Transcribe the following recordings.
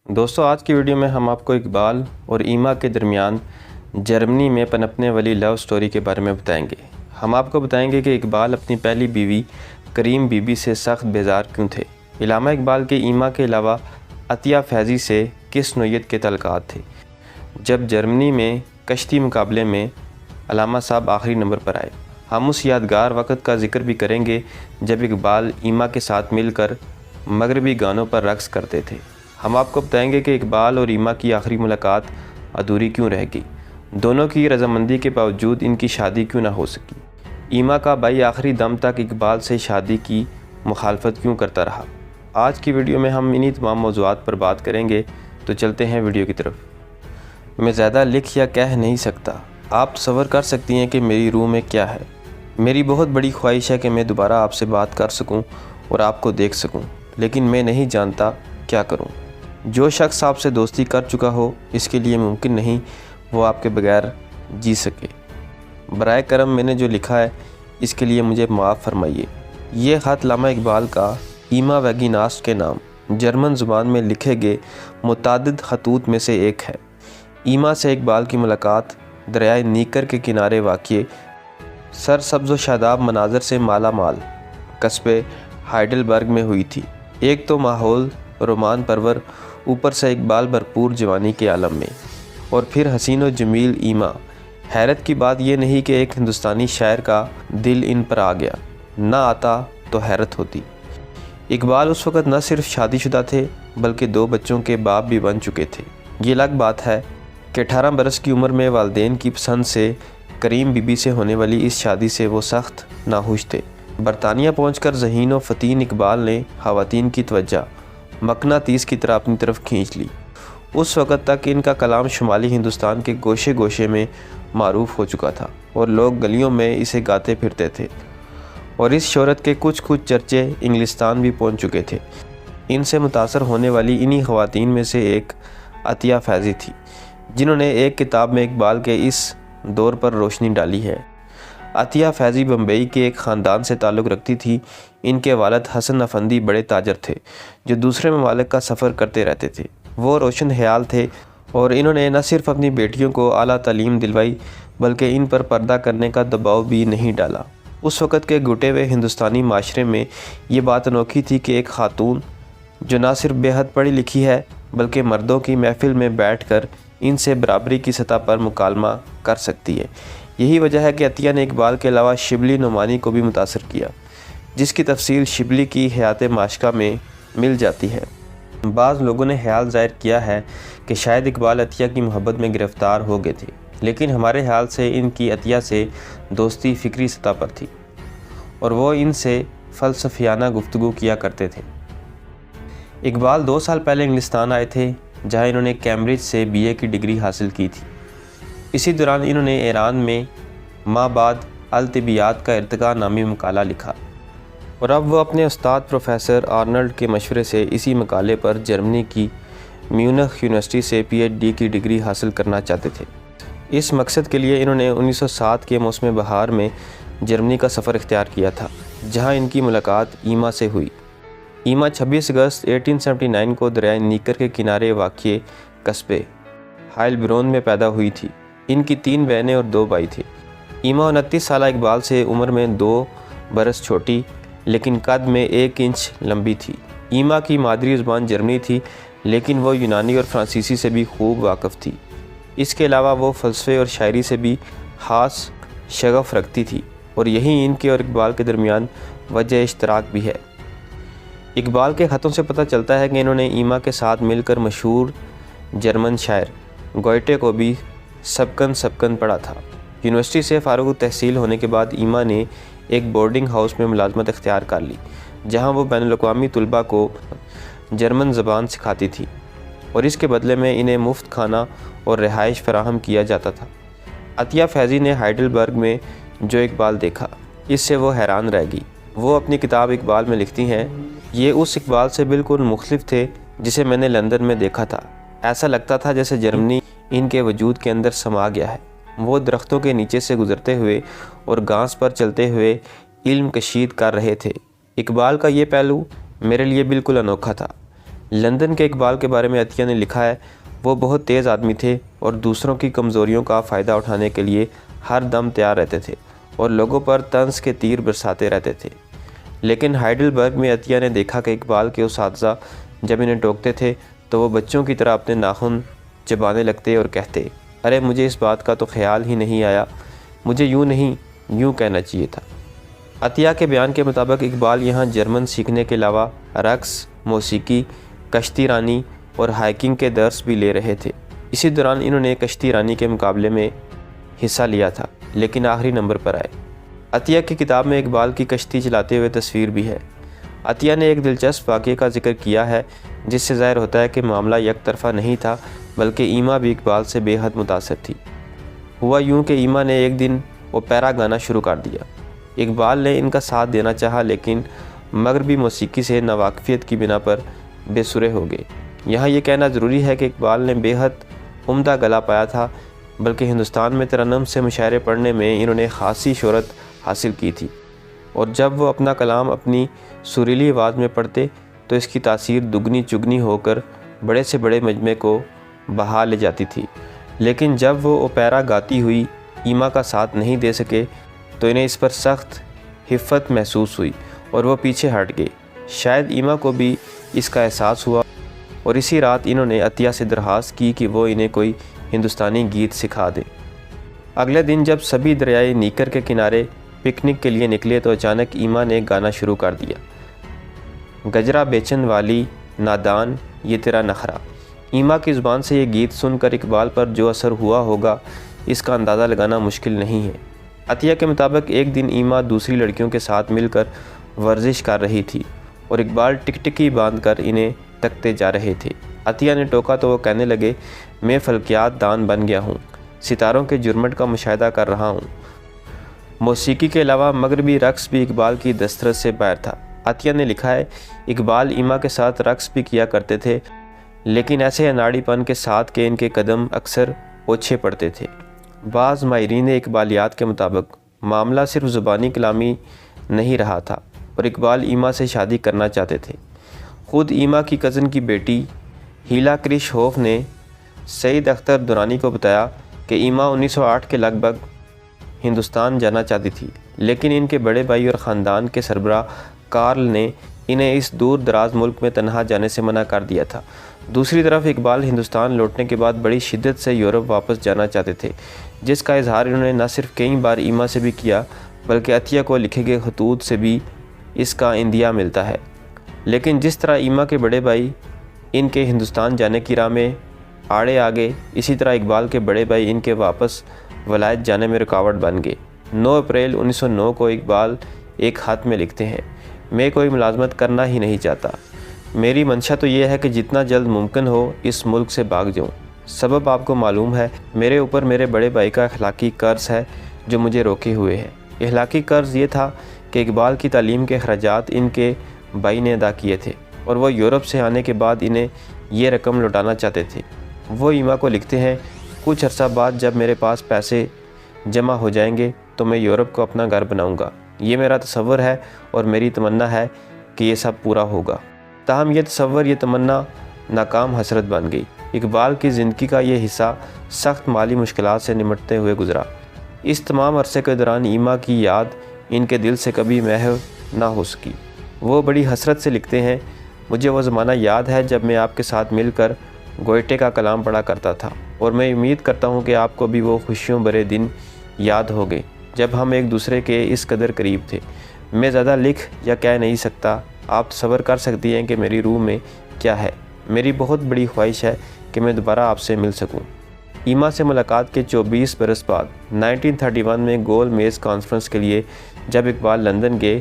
دوستو آج کی ویڈیو میں ہم آپ کو اقبال اور ایما کے درمیان جرمنی میں پنپنے والی لو سٹوری کے بارے میں بتائیں گے۔ ہم آپ کو بتائیں گے کہ اقبال اپنی پہلی بیوی کریم بی بی سے سخت بیزار کیوں تھے۔ علامہ اقبال کے ایما کے علاوہ عطیہ فیضی سے کس نوعیت کے تعلقات تھے۔ جب جرمنی میں کشتی مقابلے میں علامہ صاحب آخری نمبر پر آئے، ہم اس یادگار وقت کا ذکر بھی کریں گے جب اقبال ایما کے ساتھ مل کر مغربی گانوں پر رقص کرتے تھے۔ ہم آپ کو بتائیں گے کہ اقبال اور ایما کی آخری ملاقات ادھوری کیوں رہ گئی، دونوں کی رضامندی کے باوجود ان کی شادی کیوں نہ ہو سکی، ایما کا بھائی آخری دم تک اقبال سے شادی کی مخالفت کیوں کرتا رہا۔ آج کی ویڈیو میں ہم انہی تمام موضوعات پر بات کریں گے، تو چلتے ہیں ویڈیو کی طرف۔ میں زیادہ لکھ یا کہہ نہیں سکتا، آپ تصور کر سکتی ہیں کہ میری روح میں کیا ہے۔ میری بہت بڑی خواہش ہے کہ میں دوبارہ آپ سے بات کر سکوں اور آپ کو دیکھ سکوں، لیکن میں نہیں جانتا کیا کروں۔ جو شخص آپ سے دوستی کر چکا ہو، اس کے لیے ممکن نہیں وہ آپ کے بغیر جی سکے۔ برائے کرم میں نے جو لکھا ہے اس کے لیے مجھے معاف فرمائیے۔ یہ خط علامہ اقبال کا ایما ویگیناسٹ کے نام جرمن زبان میں لکھے گئے متعدد خطوط میں سے ایک ہے۔ ایما سے اقبال کی ملاقات دریائے نیکر کے کنارے واقع سرسبز و شاداب مناظر سے مالا مال قصبے ہائیڈلبرگ میں ہوئی تھی۔ ایک تو ماحول رومان پرور، اوپر سے اقبال بھرپور جوانی کے عالم میں، اور پھر حسین و جمیل ایما۔ حیرت کی بات یہ نہیں کہ ایک ہندوستانی شاعر کا دل ان پر آ گیا، نہ آتا تو حیرت ہوتی۔ اقبال اس وقت نہ صرف شادی شدہ تھے بلکہ 2 بچوں کے باپ بھی بن چکے تھے۔ یہ الگ بات ہے کہ 18 برس کی عمر میں والدین کی پسند سے کریم بی بی سے ہونے والی اس شادی سے وہ سخت ناخوش تھے۔ برطانیہ پہنچ کر ذہین و فطین اقبال نے خواتین کی توجہ مقناطیس کی طرح اپنی طرف کھینچ لی۔ اس وقت تک ان کا کلام شمالی ہندوستان کے گوشے گوشے میں معروف ہو چکا تھا اور لوگ گلیوں میں اسے گاتے پھرتے تھے، اور اس شہرت کے کچھ چرچے انگلستان بھی پہنچ چکے تھے۔ ان سے متاثر ہونے والی انہی خواتین میں سے ایک عطیہ فیضی تھی، جنہوں نے ایک کتاب میں اقبال کے اس دور پر روشنی ڈالی ہے۔ عطیہ فیضی بمبئی کے ایک خاندان سے تعلق رکھتی تھی۔ ان کے والد حسن افندی بڑے تاجر تھے جو دوسرے ممالک کا سفر کرتے رہتے تھے۔ وہ روشن خیال تھے اور انہوں نے نہ صرف اپنی بیٹیوں کو اعلیٰ تعلیم دلوائی بلکہ ان پر پردہ کرنے کا دباؤ بھی نہیں ڈالا۔ اس وقت کے گھٹے ہوئے ہندوستانی معاشرے میں یہ بات انوکھی تھی کہ ایک خاتون جو نہ صرف بے حد پڑھی لکھی ہے بلکہ مردوں کی محفل میں بیٹھ کر ان سے برابری کی سطح پر مکالمہ کر سکتی ہے۔ یہی وجہ ہے کہ عطیہ نے اقبال کے علاوہ شبلی نعمانی کو بھی متاثر کیا، جس کی تفصیل شبلی کی حیات معشوقہ میں مل جاتی ہے۔ بعض لوگوں نے خیال ظاہر کیا ہے کہ شاید اقبال عطیہ کی محبت میں گرفتار ہو گئے تھے، لیکن ہمارے خیال سے ان کی عطیہ سے دوستی فکری سطح پر تھی اور وہ ان سے فلسفیانہ گفتگو کیا کرتے تھے۔ اقبال 2 سال پہلے انگلستان آئے تھے، جہاں انہوں نے کیمبرج سے BA کی ڈگری حاصل کی تھی۔ اسی دوران انہوں نے ایران میں ما بعد الطبیعیات کا ارتقاء نامی مقالہ لکھا، اور اب وہ اپنے استاد پروفیسر آرنلڈ کے مشورے سے اسی مقالے پر جرمنی کی میونخ یونیورسٹی سے PhD کی ڈگری حاصل کرنا چاہتے تھے۔ اس مقصد کے لیے انہوں نے 1907 کے موسم بہار میں جرمنی کا سفر اختیار کیا تھا، جہاں ان کی ملاقات ایما سے ہوئی۔ ایما 26 اگست 1879 کو دریائے نیکر کے کنارے واقع قصبے ہائیلبرون میں پیدا ہوئی تھی۔ ان کی 3 بہنیں اور 2 بھائی تھے۔ ایما 29 سالہ اقبال سے عمر میں 2 برس چھوٹی لیکن قد میں 1 انچ لمبی تھی۔ ایما کی مادری زبان جرمنی تھی، لیکن وہ یونانی اور فرانسیسی سے بھی خوب واقف تھی۔ اس کے علاوہ وہ فلسفے اور شاعری سے بھی خاص شغف رکھتی تھی، اور یہی ان کے اور اقبال کے درمیان وجہ اشتراک بھی ہے۔ اقبال کے خطوں سے پتہ چلتا ہے کہ انہوں نے ایما کے ساتھ مل کر مشہور جرمن شاعر گوئٹے کو بھی سبکن پڑھا تھا۔ یونیورسٹی سے فارغ التحصیل ہونے کے بعد ایما نے ایک بورڈنگ ہاؤس میں ملازمت اختیار کر لی، جہاں وہ بین الاقوامی طلباء کو جرمن زبان سکھاتی تھی، اور اس کے بدلے میں انہیں مفت کھانا اور رہائش فراہم کیا جاتا تھا۔ عطیہ فیضی نے ہائیڈلبرگ میں جو اقبال دیکھا، اس سے وہ حیران رہ گئی۔ وہ اپنی کتاب اقبال میں لکھتی ہیں، یہ اس اقبال سے بالکل مختلف تھے جسے میں نے لندن میں دیکھا تھا۔ ایسا لگتا تھا جیسے جرمنی ان کے وجود کے اندر سما گیا ہے۔ وہ درختوں کے نیچے سے گزرتے ہوئے اور گھاس پر چلتے ہوئے علم کشید کر رہے تھے۔ اقبال کا یہ پہلو میرے لیے بالکل انوکھا تھا۔ لندن کے اقبال کے بارے میں عطیہ نے لکھا ہے، وہ بہت تیز آدمی تھے اور دوسروں کی کمزوریوں کا فائدہ اٹھانے کے لیے ہر دم تیار رہتے تھے اور لوگوں پر طنز کے تیر برساتے رہتے تھے۔ لیکن ہائیڈلبرگ میں عطیہ نے دیکھا کہ اقبال کے اساتذہ جب انہیں ٹوکتے تھے تو وہ بچوں کی طرح اپنے ناخن چبانے لگتے اور کہتے، ارے مجھے اس بات کا تو خیال ہی نہیں آیا، مجھے یوں نہیں یوں کہنا چاہیے تھا۔ عطیہ کے بیان کے مطابق اقبال یہاں جرمن سیکھنے کے علاوہ رقص، موسیقی، کشتی رانی اور ہائکنگ کے درس بھی لے رہے تھے۔ اسی دوران انہوں نے کشتی رانی کے مقابلے میں حصہ لیا تھا لیکن آخری نمبر پر آئے۔ عطیہ کی کتاب میں اقبال کی کشتی چلاتے ہوئے تصویر بھی ہے۔ عطیہ نے ایک دلچسپ واقعے کا ذکر کیا ہے جس سے ظاہر ہوتا ہے کہ معاملہ یک طرفہ نہیں تھا بلکہ ایما بھی اقبال سے بے حد متاثر تھی۔ ہوا یوں کہ ایما نے ایک دن اوپیرا گانا شروع کر دیا۔ اقبال نے ان کا ساتھ دینا چاہا لیکن مغربی موسیقی سے ناواقفیت کی بنا پر بے سرے ہو گئے۔ یہاں یہ کہنا ضروری ہے کہ اقبال نے بے حد عمدہ گلا پایا تھا، بلکہ ہندوستان میں ترنم سے مشاعرے پڑھنے میں انہوں نے خاصی شہرت حاصل کی تھی، اور جب وہ اپنا کلام اپنی سریلی آواز میں پڑھتے تو اس کی تاثیر دگنی چگنی ہو کر بڑے سے بڑے مجمع کو بہا لے جاتی تھی۔ لیکن جب وہ اوپیرا گاتی ہوئی ایما کا ساتھ نہیں دے سکے تو انہیں اس پر سخت خفت محسوس ہوئی اور وہ پیچھے ہٹ گئے۔ شاید ایما کو بھی اس کا احساس ہوا اور اسی رات انہوں نے عطیہ سے درخواست کی کہ وہ انہیں کوئی ہندوستانی گیت سکھا دے۔ اگلے دن جب سبھی دریائے نیکر کے کنارے پکنک کے لیے نکلے تو اچانک ایما نے گانا شروع کر دیا، گجرا بیچن والی نادان یہ تیرا نخرا۔ ایما کی زبان سے یہ گیت سن کر اقبال پر جو اثر ہوا ہوگا اس کا اندازہ لگانا مشکل نہیں ہے۔ عطیہ کے مطابق ایک دن ایما دوسری لڑکیوں کے ساتھ مل کر ورزش کر رہی تھی اور اقبال ٹکٹکی باندھ کر انہیں تکتے جا رہے تھے۔ عطیہ نے ٹوکا تو وہ کہنے لگے، میں فلکیات دان بن گیا ہوں، ستاروں کے جرمٹ کا مشاہدہ کر رہا ہوں۔ موسیقی کے علاوہ مغربی رقص بھی اقبال کی دسترس سے باہر تھا۔ عطیہ نے لکھا ہے، اقبال ایما کے ساتھ رقص بھی کیا کرتے تھے لیکن ایسے اناڑی پن کے ساتھ کہ ان کے قدم اکثر اوچھے پڑتے تھے۔ بعض ماہرین اقبالیات کے مطابق معاملہ صرف زبانی کلامی نہیں رہا تھا اور اقبال ایما سے شادی کرنا چاہتے تھے۔ خود ایما کی کزن کی بیٹی ہیلا کرش ہوف نے سعید اختر درانی کو بتایا کہ ایما 1908 کے لگ بھگ ہندوستان جانا چاہتی تھی، لیکن ان کے بڑے بھائی اور خاندان کے سربراہ کارل نے انہیں اس دور دراز ملک میں تنہا جانے سے منع کر دیا تھا۔ دوسری طرف اقبال ہندوستان لوٹنے کے بعد بڑی شدت سے یورپ واپس جانا چاہتے تھے، جس کا اظہار انہوں نے نہ صرف کئی بار ایما سے بھی کیا بلکہ عطیہ کو لکھے گئے خطوط سے بھی اس کا اندیا ملتا ہے۔ لیکن جس طرح ایما کے بڑے بھائی ان کے ہندوستان جانے کی راہ میں آڑے آ گئے، اسی طرح اقبال کے بڑے بھائی ان کے واپس ولایت جانے میں رکاوٹ بن گئے۔ 9 اپریل 1909 کو اقبال ایک خط میں لکھتے ہیں، میں کوئی ملازمت کرنا ہی نہیں چاہتا، میری منشا تو یہ ہے کہ جتنا جلد ممکن ہو اس ملک سے بھاگ جاؤں۔ سبب آپ کو معلوم ہے، میرے اوپر میرے بڑے بھائی کا اخلاقی قرض ہے جو مجھے روکے ہوئے ہے۔ اخلاقی قرض یہ تھا کہ اقبال کی تعلیم کے اخراجات ان کے بھائی نے ادا کیے تھے اور وہ یورپ سے آنے کے بعد انہیں یہ رقم لوٹانا چاہتے تھے۔ وہ ایما کو لکھتے ہیں، کچھ عرصہ بعد جب میرے پاس پیسے جمع ہو جائیں گے تو میں یورپ کو اپنا گھر بناؤں گا۔ یہ میرا تصور ہے اور میری تمنا ہے کہ یہ سب پورا ہوگا۔ تاہم یہ تصور، یہ تمنا ناکام حسرت بن گئی۔ اقبال کی زندگی کا یہ حصہ سخت مالی مشکلات سے نمٹتے ہوئے گزرا۔ اس تمام عرصے کے دوران ایما کی یاد ان کے دل سے کبھی محو نہ ہو سکی۔ وہ بڑی حسرت سے لکھتے ہیں، مجھے وہ زمانہ یاد ہے جب میں آپ کے ساتھ مل کر گوئٹے کا کلام پڑھا کرتا تھا، اور میں امید کرتا ہوں کہ آپ کو بھی وہ خوشیوں بھرے دن یاد ہو گئے جب ہم ایک دوسرے کے اس قدر قریب تھے۔ میں زیادہ لکھ یا کہہ نہیں سکتا، آپ تصور کر سکتی ہیں کہ میری روح میں کیا ہے۔ میری بہت بڑی خواہش ہے کہ میں دوبارہ آپ سے مل سکوں۔ ایما سے ملاقات کے 24 برس بعد 1931 میں گول میز کانفرنس کے لیے جب اقبال لندن گئے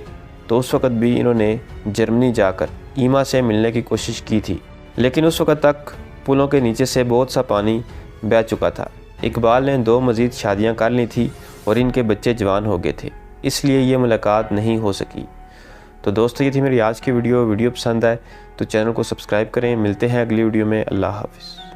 تو اس وقت بھی انہوں نے جرمنی جا کر ایما سے ملنے کی کوشش کی تھی، لیکن اس وقت تک پلوں کے نیچے سے بہت سا پانی بہہ چکا تھا۔ اقبال نے 2 مزید شادیاں کر لی تھی اور ان کے بچے جوان ہو گئے تھے، اس لیے یہ ملاقات نہیں ہو سکی۔ تو دوستو، یہ تھی میری آج کی ویڈیو پسند آئے تو چینل کو سبسکرائب کریں۔ ملتے ہیں اگلی ویڈیو میں۔ اللہ حافظ۔